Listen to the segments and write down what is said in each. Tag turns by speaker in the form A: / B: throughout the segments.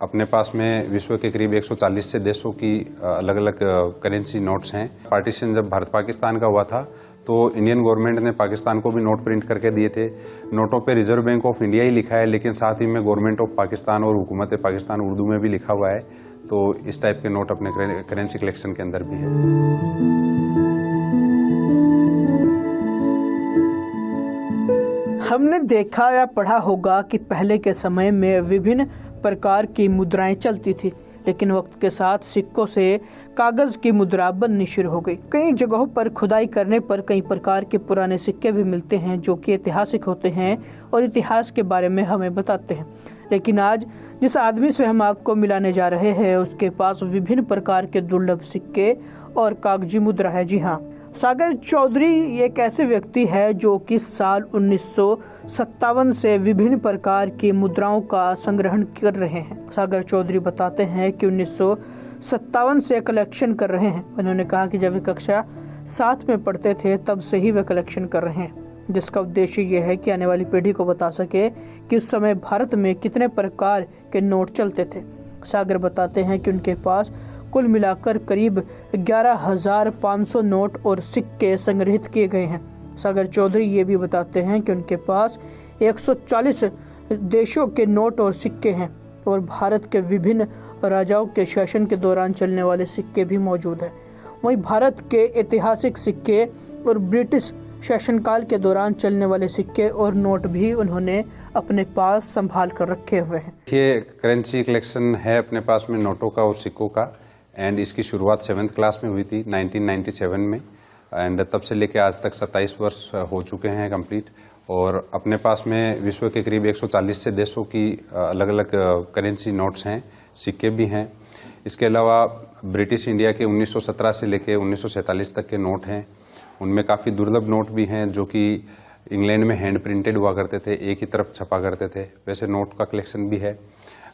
A: अपने पास में विश्व के करीब 140 से देशों की अलग अलग करेंसी नोट्स हैं। पार्टीशन जब भारत पाकिस्तान का हुआ था तो इंडियन गवर्नमेंट ने पाकिस्तान को भी नोट प्रिंट करके दिए थे। नोटों पे रिजर्व बैंक ऑफ इंडिया ही लिखा है, लेकिन साथ ही में गवर्नमेंट ऑफ पाकिस्तान और हुकूमत पाकिस्तान उर्दू में भी लिखा हुआ है। तो इस टाइप के नोट अपने करेंसी कलेक्शन के अंदर भी है।
B: हमने देखा या पढ़ा होगा कि पहले के समय में विभिन्न प्रकार की मुद्राएं चलती थी, लेकिन वक्त के साथ सिक्कों से कागज की मुद्रा बननी शुरू हो गई। कई जगहों पर खुदाई करने पर कई प्रकार के पुराने सिक्के भी मिलते हैं जो कि ऐतिहासिक होते हैं और इतिहास के बारे में हमें बताते हैं। लेकिन आज जिस आदमी से हम आपको मिलाने जा रहे हैं उसके पास विभिन्न प्रकार के दुर्लभ सिक्के और कागजी मुद्रा है। जी हाँ, सागर चौधरी एक ऐसे व्यक्ति है जो कि साल 1957 से विभिन्न प्रकार की मुद्राओं का संग्रहण कर रहे हैं। सागर चौधरी बताते हैं कि 1957 से कलेक्शन कर रहे हैं। उन्होंने कहा कि जब वे कक्षा 7 में पढ़ते थे तब से ही वे कलेक्शन कर रहे हैं, जिसका उद्देश्य यह है कि आने वाली पीढ़ी को बता सके कि उस समय भारत में कितने प्रकार के नोट चलते थे। सागर बताते हैं कि उनके पास कुल मिलाकर करीब 11,500 नोट और सिक्के संग्रहित किए गए हैं। सागर चौधरी ये भी बताते हैं कि उनके पास 140 देशों के नोट और सिक्के हैं और भारत के विभिन्न राजाओं के शासन के दौरान चलने वाले सिक्के भी मौजूद हैं। वहीं भारत के ऐतिहासिक सिक्के और ब्रिटिश शासनकाल के दौरान चलने वाले सिक्के और नोट भी उन्होंने अपने पास संभाल कर रखे हुए हैं।
A: ये करेंसी कलेक्शन है अपने पास में नोटों का और सिक्कों का, एंड इसकी शुरुआत 7th क्लास में हुई थी 1997 में, एंड तब से लेके आज तक 27 वर्ष हो चुके हैं कंप्लीट। और अपने पास में विश्व के करीब 140 से देशों की अलग अलग करेंसी नोट्स हैं, सिक्के भी हैं। इसके अलावा ब्रिटिश इंडिया के 1917 से लेके 1947 तक के नोट हैं। उनमें काफ़ी दुर्लभ नोट भी हैं जो कि इंग्लैंड में हैंड प्रिंटेड हुआ करते थे, एक ही तरफ छपा करते थे। वैसे नोट का कलेक्शन भी है।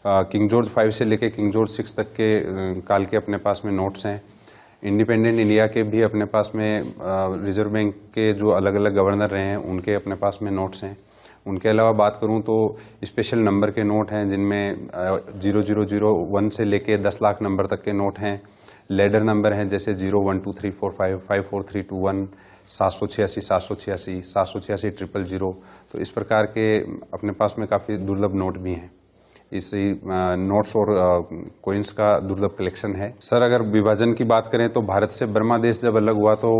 A: किंग जॉर्ज 5 से लेके किंग जॉर्ज 6 तक के काल के अपने पास में नोट्स हैं। इंडिपेंडेंट इंडिया के भी अपने पास में रिजर्व बैंक के जो अलग अलग गवर्नर रहे हैं उनके अपने पास में नोट्स हैं। उनके अलावा बात करूं तो स्पेशल नंबर के नोट हैं जिनमें 0001 से लेके 10 लाख नंबर तक के नोट हैं। लेडर नंबर हैं जैसे 012345 54321 786 786 786 000। तो इस प्रकार के अपने पास में काफ़ी दुर्लभ नोट भी हैं। इस नोट्स और कोइंस का दुर्लभ कलेक्शन है। सर, अगर विभाजन की बात करें तो भारत से बर्मा देश जब अलग हुआ तो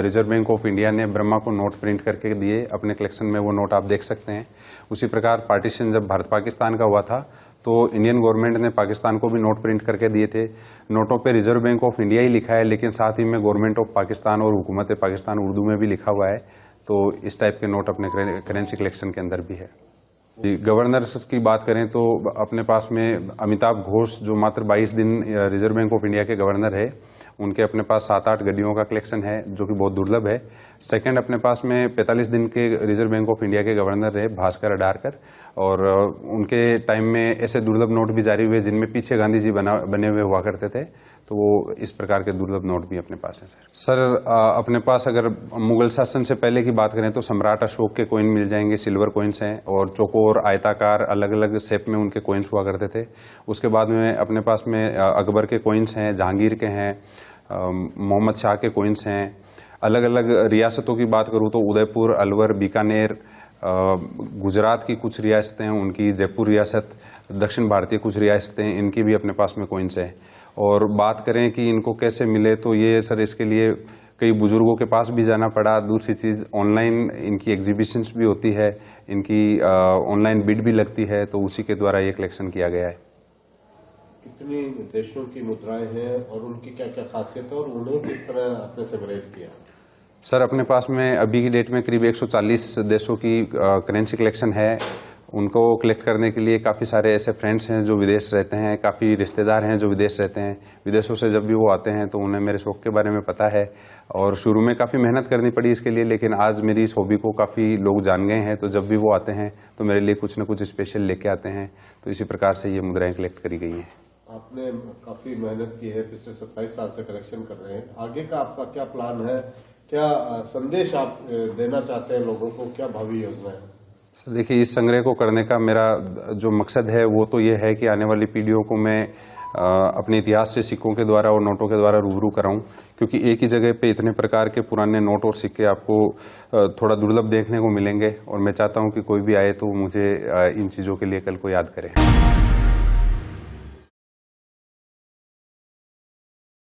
A: रिजर्व बैंक ऑफ इंडिया ने बर्मा को नोट प्रिंट करके दिए अपने कलेक्शन में। वो नोट आप देख सकते हैं। उसी प्रकार पार्टीशन जब भारत पाकिस्तान का हुआ था तो इंडियन गवर्नमेंट ने पाकिस्तान को भी नोट प्रिंट करके दिए थे। नोटों पे रिजर्व बैंक ऑफ इंडिया ही लिखा है, लेकिन साथ ही में गवर्नमेंट ऑफ पाकिस्तान और हुकूमत पाकिस्तान उर्दू में भी लिखा हुआ है। तो इस टाइप के नोट अपने करेंसी कलेक्शन के अंदर भी है। गवर्नर्स की बात करें तो अपने पास में अमिताभ घोष जो मात्र 22 दिन रिजर्व बैंक ऑफ इंडिया के गवर्नर है, उनके अपने पास 7-8 गड्डियों का कलेक्शन है जो कि बहुत दुर्लभ है। सेकंड अपने पास में 45 दिन के रिजर्व बैंक ऑफ इंडिया के गवर्नर रहे भास्कर अडारकर, और उनके टाइम में ऐसे दुर्लभ नोट भी जारी हुए जिनमें पीछे गांधी जी बने हुए हुआ करते थे। तो वो इस प्रकार के दुर्लभ नोट भी अपने पास हैं। सर, अपने पास अगर मुगल शासन से पहले की बात करें तो सम्राट अशोक के कोइन मिल जाएंगे, सिल्वर कोइंस हैं, और चौकोर आयताकार अलग अलग शेप में उनके कोइंस हुआ करते थे। उसके बाद में अपने पास में अकबर के कोइंस हैं, जहांगीर के हैं, मोहम्मद शाह के कोइंस हैं। अलग अलग रियासतों की बात करूँ तो उदयपुर, अलवर, बीकानेर, गुजरात की कुछ रियासतें, उनकी जयपुर रियासत, दक्षिण भारतीय कुछ रियासतें, इनकी भी अपने पास में कोइंस है। और बात करें कि इनको कैसे मिले तो ये सर इसके लिए कई बुजुर्गों के पास भी जाना पड़ा। दूसरी चीज़ ऑनलाइन इनकी एग्जीबिशंस भी होती है, इनकी ऑनलाइन बिड भी लगती है, तो उसी के द्वारा ये कलेक्शन किया गया है।
C: कितनी देशों की मुद्राएं हैं और उनकी क्या क्या खासियत है और उन्हें किस तरह आपने संग्रहित किया?
A: सर, अपने पास में अभी की डेट में करीब 140 देशों की करेंसी कलेक्शन है। उनको कलेक्ट करने के लिए काफ़ी सारे ऐसे फ्रेंड्स हैं जो विदेश रहते हैं, काफ़ी रिश्तेदार हैं जो विदेश रहते हैं। विदेशों से जब भी वो आते हैं तो उन्हें मेरे शौक़ के बारे में पता है, और शुरू में काफ़ी मेहनत करनी पड़ी इसके लिए, लेकिन आज मेरी इस हॉबी को काफ़ी लोग जान गए हैं। तो जब भी वो आते हैं तो मेरे लिए कुछ न कुछ स्पेशल लेके आते हैं। तो इसी प्रकार से ये मुद्राएं कलेक्ट करी गई हैं।
C: आपने काफ़ी मेहनत की है, पिछले 27 साल से कलेक्शन कर रहे हैं। आगे का आपका क्या प्लान है? क्या संदेश आप देना चाहते हैं लोगों को? क्या भावी योजना है?
A: सर देखिए, इस संग्रह को करने का मेरा जो मकसद है वो तो ये है कि आने वाली पीढ़ियों को मैं अपने इतिहास से सिक्कों के द्वारा और नोटों के द्वारा रूबरू कराऊं, क्योंकि एक ही जगह पे इतने प्रकार के पुराने नोट और सिक्के आपको थोड़ा दुर्लभ देखने को मिलेंगे और मैं चाहता हूं कि कोई भी आए तो मुझे इन चीज़ों के लिए कल को याद करे।